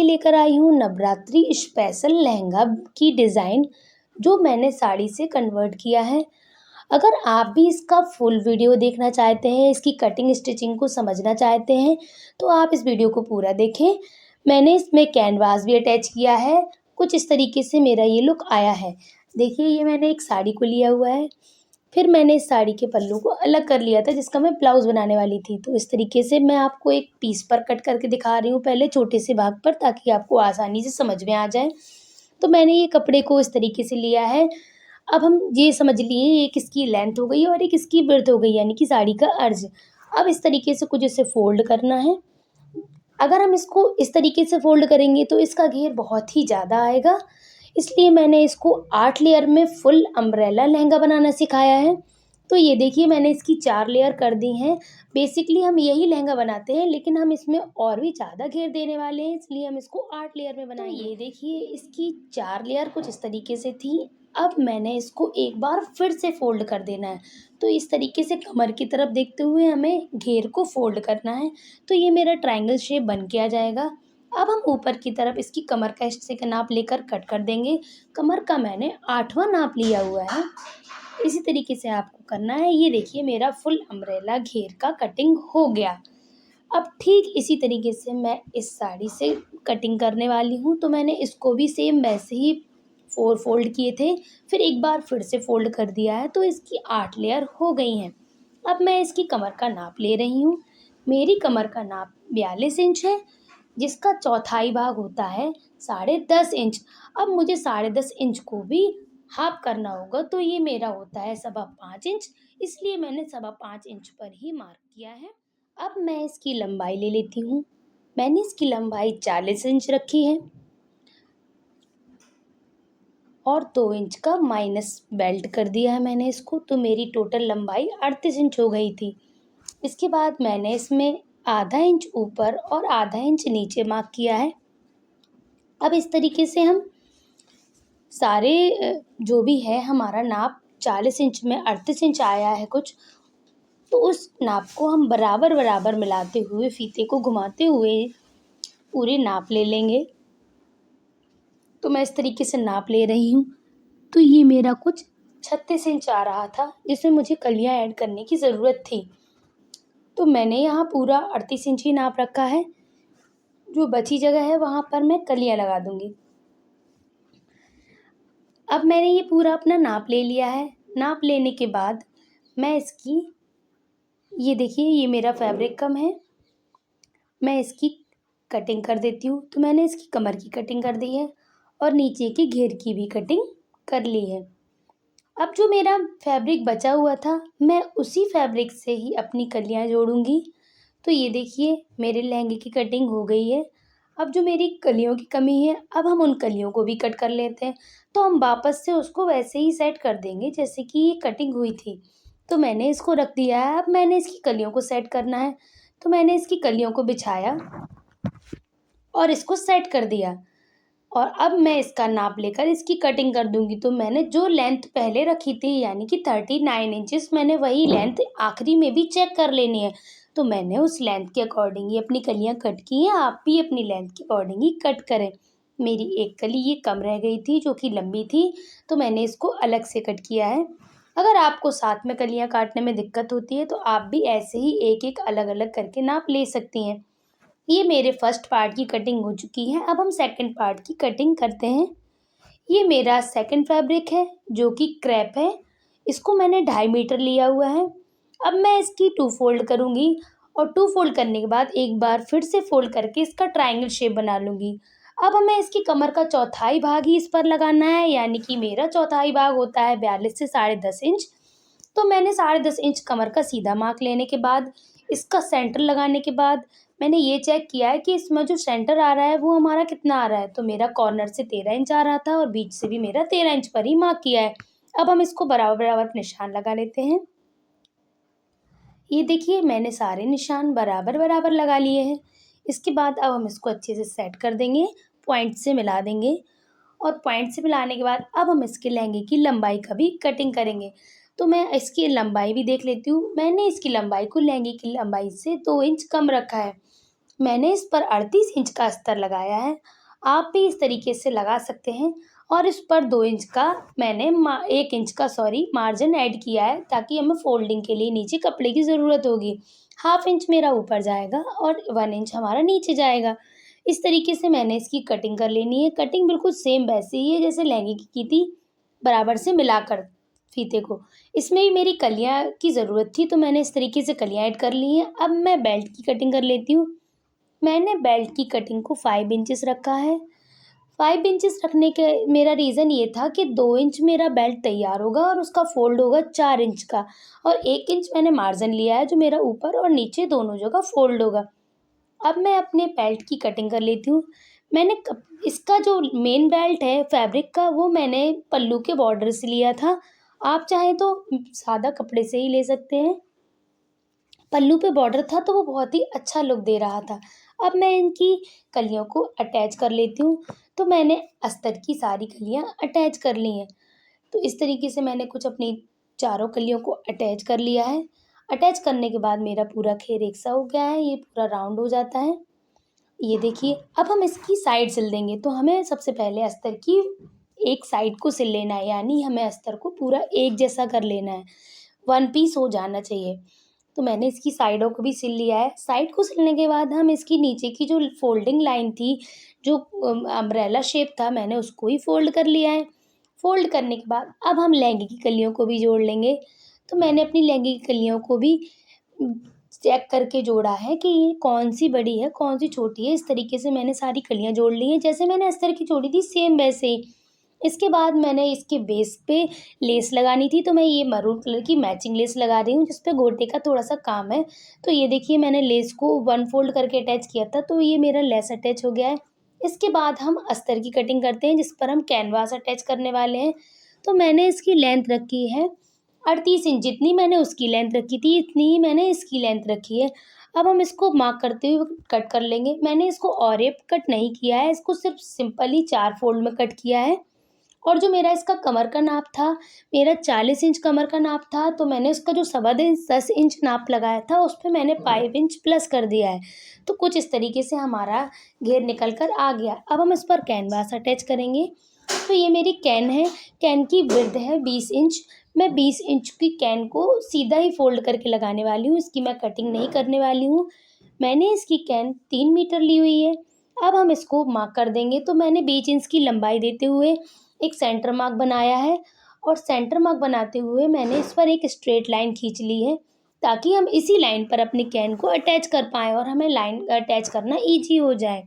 लेकर आई हूँ नवरात्रि स्पेशल लहंगा की डिज़ाइन, जो मैंने साड़ी से कन्वर्ट किया है। अगर आप भी इसका फुल वीडियो देखना चाहते हैं, इसकी कटिंग स्टिचिंग को समझना चाहते हैं, तो आप इस वीडियो को पूरा देखें। मैंने इसमें कैनवास भी अटैच किया है। कुछ इस तरीके से मेरा ये लुक आया है। देखिए, ये मैंने एक साड़ी को लिया हुआ है। फिर मैंने इस साड़ी के पल्लू को अलग कर लिया था, जिसका मैं ब्लाउज़ बनाने वाली थी। तो इस तरीके से मैं आपको एक पीस पर कट करके दिखा रही हूँ, पहले छोटे से भाग पर, ताकि आपको आसानी से समझ में आ जाए। तो मैंने ये कपड़े को इस तरीके से लिया है। अब हम ये समझ लिए, एक इसकी लेंथ हो गई और एक इसकी विड्थ हो गई, यानी कि साड़ी का अर्ज। अब इस तरीके से कुछ इसे फ़ोल्ड करना है। अगर हम इसको इस तरीके से फ़ोल्ड करेंगे तो इसका घेर बहुत ही ज़्यादा आएगा, इसलिए मैंने इसको 8 लेयर में फुल अम्ब्रेला लहंगा बनाना सिखाया है। तो ये देखिए, मैंने इसकी 4 लेयर कर दी हैं। बेसिकली हम यही लहंगा बनाते हैं, लेकिन हम इसमें और भी ज़्यादा घेर देने वाले हैं, इसलिए हम इसको 8 लेयर में बनाएंगे। ये देखिए, इसकी 4 लेयर कुछ इस तरीके से थी। अब मैंने इसको एक बार फिर से फ़ोल्ड कर देना है। तो इस तरीके से कमर की तरफ देखते हुए हमें घेर को फ़ोल्ड करना है। तो ये मेरा ट्रायंगल शेप बन के आ जाएगा। अब हम ऊपर की तरफ इसकी कमर का हिस्से का नाप लेकर कट कर देंगे। कमर का मैंने 8वां नाप लिया हुआ है। इसी तरीके से आपको करना है। ये देखिए, मेरा फुल अम्ब्रेला घेर का कटिंग हो गया। अब ठीक इसी तरीके से मैं इस साड़ी से कटिंग करने वाली हूँ। तो मैंने इसको भी सेम वैसे ही 4 फ़ोल्ड किए थे, फिर एक बार फिर से फ़ोल्ड कर दिया है। तो इसकी 8 लेयर हो गई हैं। अब मैं इसकी कमर का नाप ले रही हूँ। मेरी कमर का नाप 42 इंच है, जिसका चौथाई भाग होता है 10.5 इंच। अब मुझे 10.5 इंच को भी हाफ करना होगा, तो ये मेरा होता है 5.25 इंच, इसलिए मैंने 5.25 इंच पर ही मार्क किया है। अब मैं इसकी लंबाई ले लेती हूँ। मैंने इसकी लंबाई 40 इंच रखी है और 2 इंच का माइनस बेल्ट कर दिया है मैंने इसको, तो मेरी टोटल लंबाई 38 इंच हो गई थी। इसके बाद मैंने इसमें आधा इंच ऊपर और आधा इंच नीचे मार्क किया है। अब इस तरीके से हम सारे जो भी है हमारा नाप 40 इंच में 38 इंच आया है कुछ, तो उस नाप को हम बराबर मिलाते हुए, फीते को घुमाते हुए पूरे नाप ले लेंगे। तो मैं इस तरीके से नाप ले रही हूँ। तो ये मेरा कुछ 36 इंच आ रहा था, जिसमें मुझे कलियाँ ऐड करने की ज़रूरत थी। तो मैंने यहाँ पूरा 38 इंच ही नाप रखा है। जो बची जगह है वहाँ पर मैं कलियाँ लगा दूँगी। अब मैंने ये पूरा अपना नाप ले लिया है। नाप लेने के बाद मैं इसकी, ये देखिए, ये मेरा फैब्रिक कम है, मैं इसकी कटिंग कर देती हूँ। तो मैंने इसकी कमर की कटिंग कर दी है और नीचे के घेर की भी कटिंग कर ली है। अब जो मेरा फैब्रिक बचा हुआ था, मैं उसी फैब्रिक से ही अपनी कलियाँ जोड़ूंगी। तो ये देखिए, मेरे लहंगे की कटिंग हो गई है। अब जो मेरी कलियों की कमी है, अब हम उन कलियों को भी कट कर लेते हैं। तो हम वापस से उसको वैसे ही सेट कर देंगे जैसे कि ये कटिंग हुई थी। तो मैंने इसको रख दिया है। अब मैंने इसकी कलियों को सेट करना है। तो मैंने इसकी कलियों को बिछाया और इसको सेट कर दिया। और अब मैं इसका नाप लेकर इसकी कटिंग कर दूंगी। तो मैंने जो लेंथ पहले रखी थी, यानी कि 39 इंचेस, मैंने वही लेंथ आखिरी में भी चेक कर लेनी है। तो मैंने उस लेंथ के अकॉर्डिंग ही अपनी कलियां कट की हैं। आप भी अपनी लेंथ के अकॉर्डिंग ही कट करें। मेरी एक कली ये कम रह गई थी, जो कि लंबी थी, तो मैंने इसको अलग से कट किया है। अगर आपको साथ में कलियां काटने में दिक्कत होती है, तो आप भी ऐसे ही एक एक अलग अलग करके नाप ले सकती हैं। ये मेरे फर्स्ट पार्ट की कटिंग हो चुकी है। अब हम सेकंड पार्ट की कटिंग करते हैं। ये मेरा सेकंड फैब्रिक है, जो कि क्रेप है। इसको मैंने 2.5 मीटर लिया हुआ है। अब मैं इसकी 2 फोल्ड करूँगी और 2 फोल्ड करने के बाद एक बार फिर से फोल्ड करके इसका ट्रायंगल शेप बना लूँगी। अब हमें इसकी कमर का चौथाई भाग ही इस पर लगाना है, यानी कि मेरा चौथाई भाग होता है 42 से 10.5 इंच। तो मैंने 10.5 इंच कमर का सीधा मार्क लेने के बाद, इसका सेंटर लगाने के बाद, मैंने ये चेक किया है कि इसमें जो सेंटर आ रहा है वो हमारा कितना आ रहा है। तो मेरा कॉर्नर से 13 इंच आ रहा था और बीच से भी मेरा 13 इंच पर ही मार्क किया है। अब हम इसको बराबर निशान लगा लेते हैं। ये देखिए, मैंने सारे निशान बराबर लगा लिए हैं। इसके बाद अब हम इसको अच्छे से सेट कर देंगे, पॉइंट से मिला देंगे। और पॉइंट से मिलाने के बाद अब हम इसके लहंगे की लंबाई का भी कटिंग करेंगे। तो मैं इसकी लंबाई भी देख लेती हूँ। मैंने इसकी लंबाई को लहंगे की लंबाई से 2 इंच कम रखा है। मैंने इस पर 38 इंच का अस्तर लगाया है। आप भी इस तरीके से लगा सकते हैं। और इस पर 2 इंच का मैंने 1 इंच का मार्जिन ऐड किया है, ताकि हमें फ़ोल्डिंग के लिए नीचे कपड़े की ज़रूरत होगी। हाफ इंच मेरा ऊपर जाएगा और 1 इंच हमारा नीचे जाएगा। इस तरीके से मैंने इसकी कटिंग कर लेनी है। कटिंग बिल्कुल सेम वैसे ही है जैसे लहंगे की थी, बराबर से मिलाकर फीते को। इसमें भी मेरी कलियाँ की ज़रूरत थी, तो मैंने इस तरीके से कलियाँ ऐड कर ली हैं। अब मैं बेल्ट की कटिंग कर लेती हूँ। मैंने बेल्ट की कटिंग को 5 इंचेस रखा है। 5 इंचेस रखने के मेरा रीज़न ये था कि 2 इंच मेरा बेल्ट तैयार होगा और उसका फ़ोल्ड होगा 4 इंच का, और 1 इंच मैंने मार्जिन लिया है जो मेरा ऊपर और नीचे दोनों जगह फ़ोल्ड होगा। अब मैं अपने बेल्ट की कटिंग कर लेती हूँ। मैंने कप इसका जो मेन बेल्ट है फैब्रिक का, वो मैंने पल्लू के बॉर्डर से लिया था। आप चाहें तो सादा कपड़े से ही ले सकते हैं। पल्लू पे बॉर्डर था तो वो बहुत ही अच्छा लुक दे रहा था। अब मैं इनकी कलियों को अटैच कर लेती हूँ। तो मैंने अस्तर की सारी कलियाँ अटैच कर ली हैं। तो इस तरीके से मैंने कुछ अपनी चारों कलियों को अटैच कर लिया है। अटैच करने के बाद मेरा पूरा घेर एक सा हो गया है, ये पूरा राउंड हो जाता है। ये देखिए, अब हम इसकी साइड सिल देंगे। तो हमें सबसे पहले अस्तर की एक साइड को सिल लेना है, यानी हमें अस्तर को पूरा एक जैसा कर लेना है, वन पीस हो जाना चाहिए। तो मैंने इसकी साइडों को भी सिल लिया है। साइड को सिलने के बाद हम इसकी नीचे की जो फ़ोल्डिंग लाइन थी, जो अम्ब्रेला शेप था, मैंने उसको ही फ़ोल्ड कर लिया है। फ़ोल्ड करने के बाद अब हम लहंगे की कलियों को भी जोड़ लेंगे। तो मैंने अपनी लहंगे की कलियों को भी उम, चेक करके जोड़ा है कि ये कौन-सी बड़ी है, कौन-सी छोटी है। इस तरीके से मैंने सारी कलियाँ जोड़ ली हैं। जैसे मैंने अस्तर की जोड़ी थी सेम वैसे ही। इसके बाद मैंने इसके बेस पे लेस लगानी थी, तो मैं ये मैरून कलर की मैचिंग लेस लगा रही हूँ, जिस पे गोटे का थोड़ा-सा काम है। तो ये देखिए, मैंने लेस को वन फ़ोल्ड करके अटैच किया था, तो ये मेरा लेस अटैच हो गया है। इसके बाद हम अस्तर की कटिंग करते हैं, जिस पर हम कैनवास अटैच करने वाले हैं। तो मैंने इसकी लेंथ रखी है 38 इंच। जितनी मैंने उसकी लेंथ रखी थी, इतनी ही मैंने इसकी लेंथ रखी है। अब हम इसको मार्क करते हुए कट कर लेंगे। मैंने इसको ऑरेप कट नहीं किया है, इसको सिर्फ़ सिंपली 4 फ़ोल्ड में कट किया है। और जो मेरा इसका कमर का नाप था, मेरा 40 इंच कमर का नाप था, तो मैंने उसका जो सवा 10 इंच नाप लगाया था, उस पे मैंने 5 इंच प्लस कर दिया है। तो कुछ इस तरीके से हमारा घेर निकल कर आ गया। अब हम इस पर कैनवास अटैच करेंगे। तो ये मेरी कैन है, कैन की विड्थ है 20 इंच। मैं 20 इंच की कैन को सीधा ही फ़ोल्ड करके लगाने वाली हूँ, इसकी मैं कटिंग नहीं करने वाली हूँ। मैंने इसकी कैन 3 मीटर ली हुई है। अब हम इसको मार्क कर देंगे। तो मैंने 20 इंच की लंबाई देते हुए एक सेंटर मार्क बनाया है, और सेंटर मार्क बनाते हुए मैंने इस पर एक स्ट्रेट लाइन खींच ली है, ताकि हम इसी लाइन पर अपनी कैन को अटैच कर पाएँ और हमें लाइन अटैच करना ईज़ी हो जाए।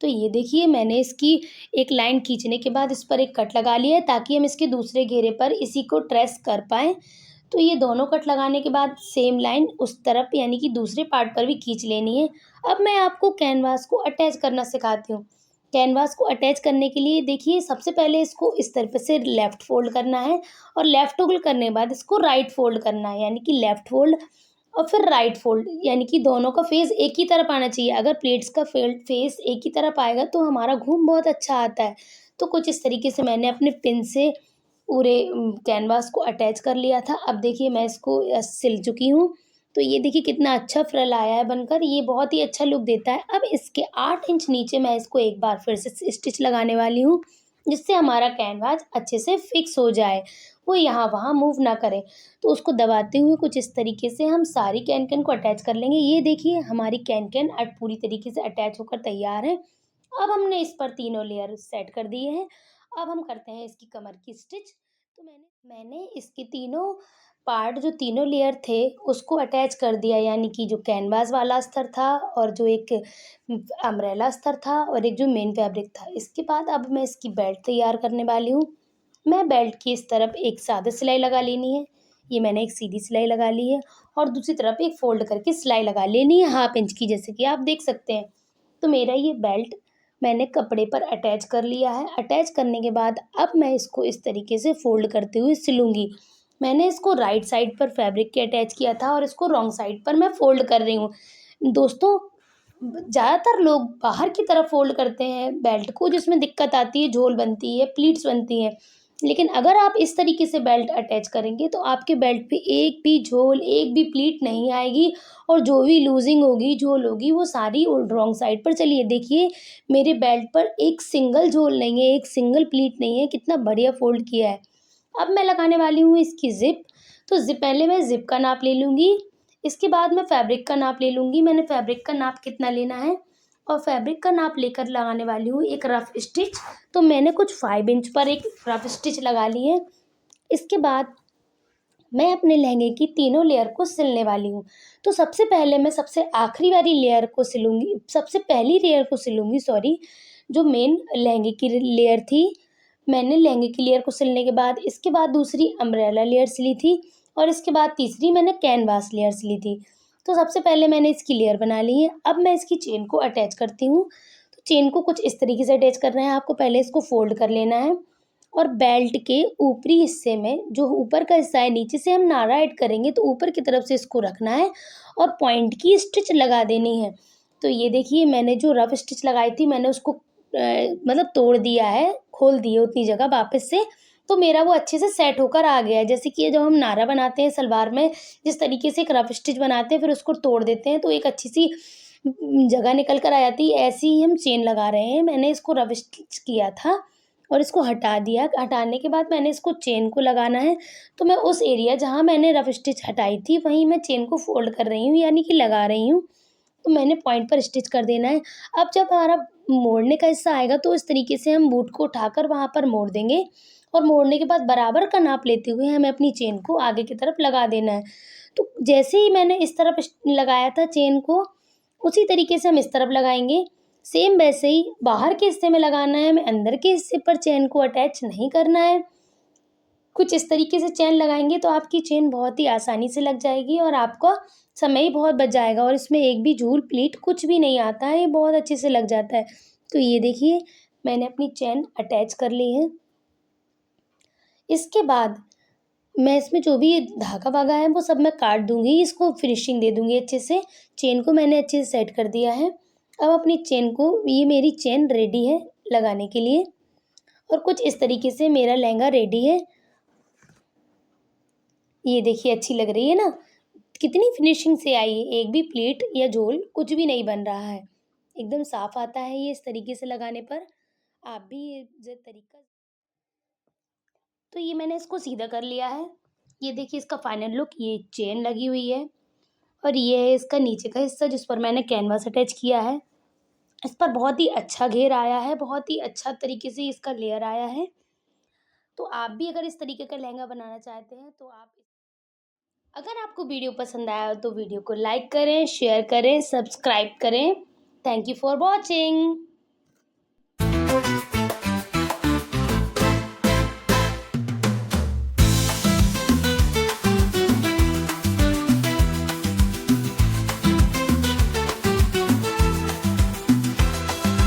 तो ये देखिए, मैंने इसकी एक लाइन खींचने के बाद इस पर एक कट लगा लिया है, ताकि हम इसके दूसरे घेरे पर इसी को ट्रेस कर पाएँ। तो ये दोनों कट लगाने के बाद सेम लाइन उस तरफ, यानी कि दूसरे पार्ट पर भी खींच लेनी है। अब मैं आपको कैनवास को अटैच करना सिखाती हूँ। कैनवास को अटैच करने के लिए देखिए, सबसे पहले इसको इस तरफ से लेफ़्ट फ़ोल्ड करना है, और लेफ़्ट फ़ोल्ड करने के बाद इसको राइट फ़ोल्ड करना है, यानी कि लेफ़्ट फ़ोल्ड और फिर राइट फ़ोल्ड, यानी कि दोनों का फ़ेस एक ही तरफ आना चाहिए। अगर प्लेट्स का फ़ेस एक ही तरफ आएगा तो हमारा घूम बहुत अच्छा आता है। तो कुछ इस तरीके से मैंने अपने पिन से पूरे कैनवास को अटैच कर लिया था। अब देखिए, मैं इसको सिल चुकी हूँ। तो ये देखिए कितना अच्छा फ्रिल आया है बनकर, ये बहुत ही अच्छा लुक देता है। अब इसके 8 इंच नीचे मैं इसको एक बार फिर से स्टिच लगाने वाली हूँ, जिससे हमारा कैनवास अच्छे से फिक्स हो जाए, वो यहाँ-वहाँ मूव ना करे। तो उसको दबाते हुए कुछ इस तरीके से हम सारी कैन-कैन को अटैच कर लेंगे। ये देखिए, हमारी कैन-कैन पूरी तरीके से अटैच होकर तैयार है। अब हमने इस पर तीनों लेयर सेट कर दिए हैं। अब हम करते हैं इसकी कमर की स्टिच। तो मैंने इसके तीनों पार्ट, जो तीनों लेयर थे, उसको अटैच कर दिया, यानी कि जो कैनवास वाला अस्तर था, और जो एक अम्ब्रेला अस्तर था, और एक जो मेन फैब्रिक था। इसके बाद अब मैं इसकी बेल्ट तैयार करने वाली हूँ। मैं बेल्ट की इस तरफ एक सादा सिलाई लगा लेनी है। ये मैंने एक सीधी सिलाई लगा ली है, और दूसरी तरफ एक फ़ोल्ड करके सिलाई लगा लेनी है हाफ इंच की, जैसे कि आप देख सकते हैं। तो मेरा ये बेल्ट मैंने कपड़े पर अटैच कर लिया है। अटैच करने के बाद अब मैं इसको इस तरीके से फ़ोल्ड करते हुए सिलूँगी। मैंने इसको राइट साइड पर फैब्रिक के अटैच किया था, और इसको रॉन्ग साइड पर मैं फ़ोल्ड कर रही हूँ। दोस्तों, ज़्यादातर लोग बाहर की तरफ फ़ोल्ड करते हैं बेल्ट को, जिसमें दिक्कत आती है, झोल बनती है, प्लीट्स बनती हैं। लेकिन अगर आप इस तरीके से बेल्ट अटैच करेंगे तो आपके बेल्ट पे एक भी झोल, एक भी प्लीट नहीं आएगी और जो भी लूज़िंग होगी, झोल होगी, वो सारी रॉन्ग साइड पर चली है। देखिए मेरे बेल्ट पर एक सिंगल झोल नहीं है, एक सिंगल प्लीट नहीं है, कितना बढ़िया फ़ोल्ड किया है। अब मैं लगाने वाली हूँ इसकी ज़िप। तो पहले मैं ज़िप का नाप ले लूँगी, इसके बाद मैं फैब्रिक का नाप ले लूँगी। मैंने फैब्रिक का नाप कितना लेना है और फैब्रिक का नाप लेकर लगाने वाली हूँ एक रफ़ स्टिच। तो मैंने कुछ 5 इंच पर एक रफ़ स्टिच लगा ली है। इसके बाद मैं अपने लहंगे की तीनों लेयर को सिलने वाली हूँ। तो सबसे पहले मैं सबसे आखिरी वाली लेयर को सिलूँगी, सबसे पहली लेयर को सिलूँगी सॉरी, जो मेन लहंगे की लेयर थी। मैंने लहंगे की लेयर को सिलने के बाद इसके बाद दूसरी अम्ब्रेला लेयर सिली थी और इसके बाद तीसरी मैंने कैनवास लेयर सिली थी। तो सबसे पहले मैंने इसकी लेयर बना ली है। अब मैं इसकी चेन को अटैच करती हूँ। तो चेन को कुछ इस तरीके से अटैच करना है आपको, पहले इसको फ़ोल्ड कर लेना है और बेल्ट के ऊपरी हिस्से में जो ऊपर का हिस्सा है, नीचे से हम नाड़ा ऐड करेंगे तो ऊपर की तरफ से इसको रखना है और पॉइंट की स्टिच लगा देनी है। तो ये देखिए मैंने जो रफ स्टिच लगाई थी मैंने उसको मतलब तोड़ दिया है, खोल दी है उतनी जगह वापस से, तो मेरा वो अच्छे से सेट होकर आ गया है। जैसे कि जब हम नाड़ा बनाते हैं सलवार में, जिस तरीके से एक रफ स्टिच बनाते हैं फिर उसको तोड़ देते हैं तो एक अच्छी-सी जगह निकल कर आ जाती है, ऐसे ही हम चेन लगा रहे हैं। मैंने इसको रफ स्टिच किया था और इसको हटा दिया। हटाने के बाद मैंने इसको चेन को लगाना है, तो मैं उस एरिया जहाँ मैंने रफ स्टिच हटाई थी वहीं मैं चेन को फ़ोल्ड कर रही हूँ, यानी कि लगा रही हूँ। तो मैंने पॉइंट पर स्टिच कर देना है। अब जब हमारा मोड़ने का हिस्सा आएगा तो इस तरीके से हम बूट को उठाकर वहाँ पर मोड़ देंगे और मोड़ने के बाद बराबर का नाप लेते हुए हमें अपनी चेन को आगे की तरफ लगा देना है। तो जैसे ही मैंने इस तरफ लगाया था चेन को, उसी तरीके से हम इस तरफ लगाएँगे। सेम वैसे ही बाहर के हिस्से में लगाना है, हमें अंदर के हिस्से पर चेन को अटैच नहीं करना है। कुछ इस तरीके से चेन लगाएँगे तो आपकी चेन बहुत ही आसानी से लग जाएगी और आपका समय ही बहुत बच जाएगा और इसमें एक भी झूल प्लीट कुछ भी नहीं आता है, ये बहुत अच्छे से लग जाता है। तो ये देखिए मैंने अपनी चेन अटैच कर ली है। इसके बाद मैं इसमें जो भी धागा-वागा है वो सब मैं काट दूँगी, इसको फिनिशिंग दे दूँगी अच्छे से। चेन को मैंने अच्छे से सेट कर दिया है। अब अपनी चेन को, ये मेरी चेन रेडी है लगाने के लिए और कुछ इस तरीके से मेरा लहंगा रेडी है। ये देखिए अच्छी लग रही है ना? कितनी फिनिशिंग से आई है, एक भी प्लीट या झोल कुछ भी नहीं बन रहा है। एकदम साफ आता है ये इस तरीके से लगाने पर। आप भी ये तरीका, तो ये मैंने इसको सीधा कर लिया है। ये देखिए इसका फाइनल लुक, ये चेन लगी हुई है और ये है इसका नीचे का हिस्सा जिस पर मैंने कैनवास अटैच किया है। इस पर बहुत ही अच्छा घेर आया है, बहुत ही अच्छा तरीके से इसका लेयर आया है। तो आप भी अगर इस तरीके का लहंगा बनाना चाहते हैं तो आप, अगर आपको वीडियो पसंद आया हो तो वीडियो को लाइक करें, शेयर करें, सब्सक्राइब करें। Thank you for watching.